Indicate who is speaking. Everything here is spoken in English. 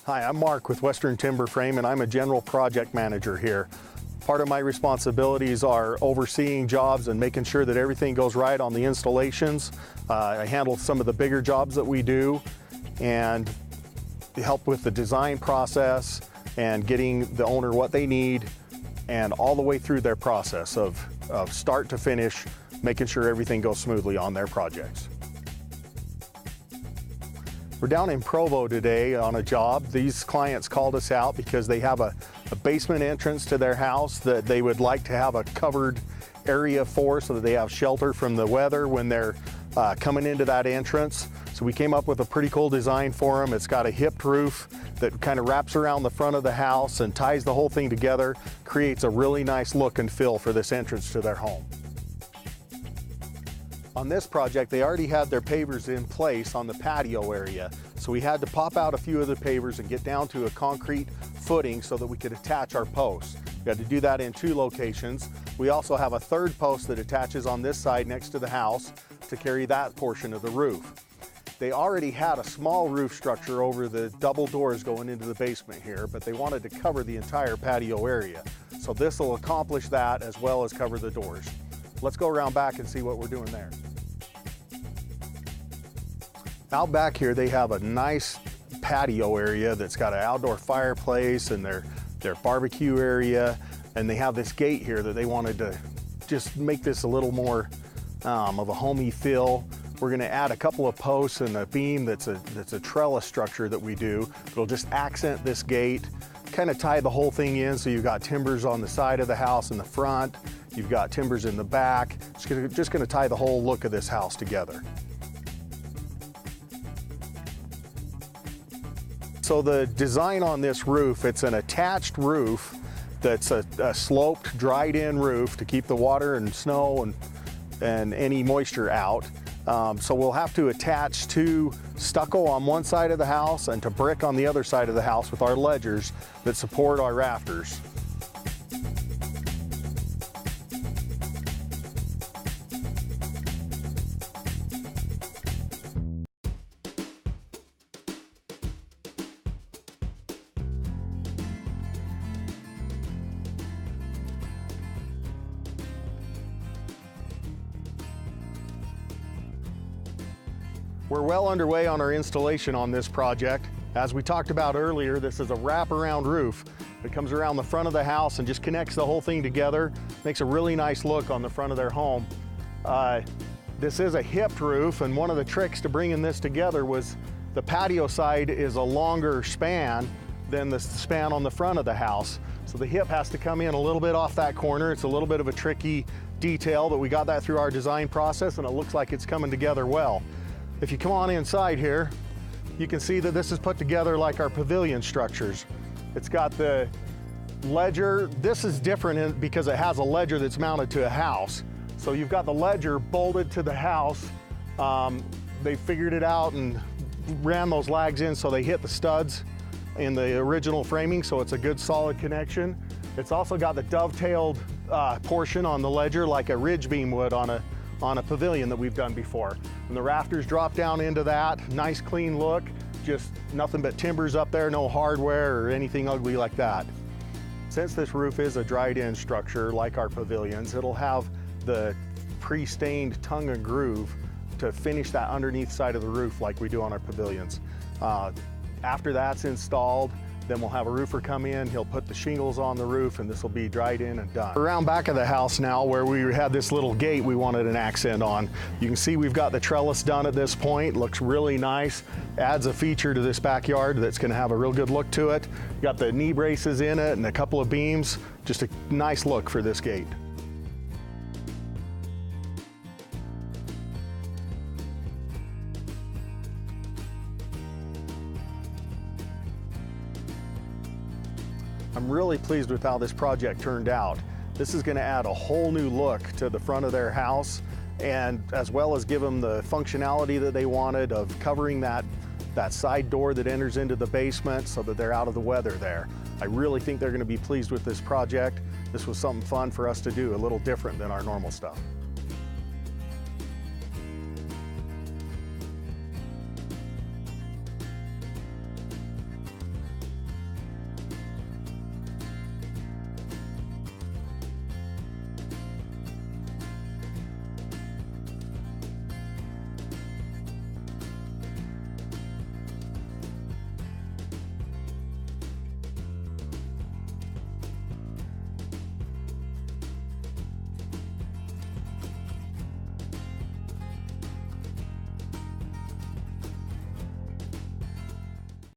Speaker 1: Hi, I'm Mark with Western Timber Frame, and I'm a general project manager here. Part of my responsibilities are overseeing jobs and making sure that everything goes right on the installations. I handle some of the bigger jobs that we do and help with the design process and getting the owner what they need and all the way through their process of start to finish, making sure everything goes smoothly on their projects. We're down in Provo today on a job. These clients called us out because they have a basement entrance to their house that they would like to have a covered area for so that they have shelter from the weather when they're coming into that entrance. So we came up with a pretty cool design for them. It's got a hipped roof that kind of wraps around the front of the house and ties the whole thing together, creates a really nice look and feel for this entrance to their home. On this project, they already had their pavers in place on the patio area, so we had to pop out a few of the pavers and get down to a concrete footing so that we could attach our posts. We had to do that in 2 locations. We also have a third post that attaches on this side next to the house to carry that portion of the roof. They already had a small roof structure over the double doors going into the basement here, but they wanted to cover the entire patio area. So this will accomplish that as well as cover the doors. Let's go around back and see what we're doing there. Out back here, they have a nice patio area that's got an outdoor fireplace and their barbecue area, and they have this gate here that they wanted to just make this a little more of a homey feel. We're gonna add a couple of posts and a beam that's a trellis structure that we do. It'll just accent this gate, kind of tie the whole thing in, so you've got timbers on the side of the house in the front, you've got timbers in the back. It's just gonna tie the whole look of this house together. So the design on this roof, it's an attached roof that's a sloped, dried-in roof to keep the water and snow and any moisture out. So we'll have to attach to stucco on one side of the house and to brick on the other side of the house with our ledgers that support our rafters. We're well underway on our installation on this project. As we talked about earlier, this is a wraparound roof that comes around the front of the house and just connects the whole thing together. Makes a really nice look on the front of their home. This is a hipped roof, and one of the tricks to bringing this together was the patio side is a longer span than the span on the front of the house. So the hip has to come in a little bit off that corner. It's a little bit of a tricky detail, but we got that through our design process and it looks like it's coming together well. If you come on inside here, you can see that this is put together like our pavilion structures. It's got the ledger. This is different because it has a ledger that's mounted to a house. So you've got the ledger bolted to the house. They figured it out and ran those lags in so they hit the studs in the original framing, so it's a good solid connection. It's also got the dovetailed portion on the ledger like a ridge beam would on a pavilion that we've done before. And the rafters drop down into that, nice clean look, just nothing but timbers up there, no hardware or anything ugly like that. Since this roof is a dried-in structure like our pavilions, it'll have the pre-stained tongue and groove to finish that underneath side of the roof like we do on our pavilions. After that's installed, then we'll have a roofer come in, he'll put the shingles on the roof, and this will be dried in and done. Around back of the house now, where we had this little gate we wanted an accent on, you can see we've got the trellis done at this point. Looks really nice. Adds a feature to this backyard that's gonna have a real good look to it. Got the knee braces in it and a couple of beams. Just a nice look for this gate. I'm really pleased with how this project turned out. This is going to add a whole new look to the front of their house, and as well as give them the functionality that they wanted of covering that side door that enters into the basement so that they're out of the weather there. I really think they're going to be pleased with this project. This was something fun for us to do, a little different than our normal stuff.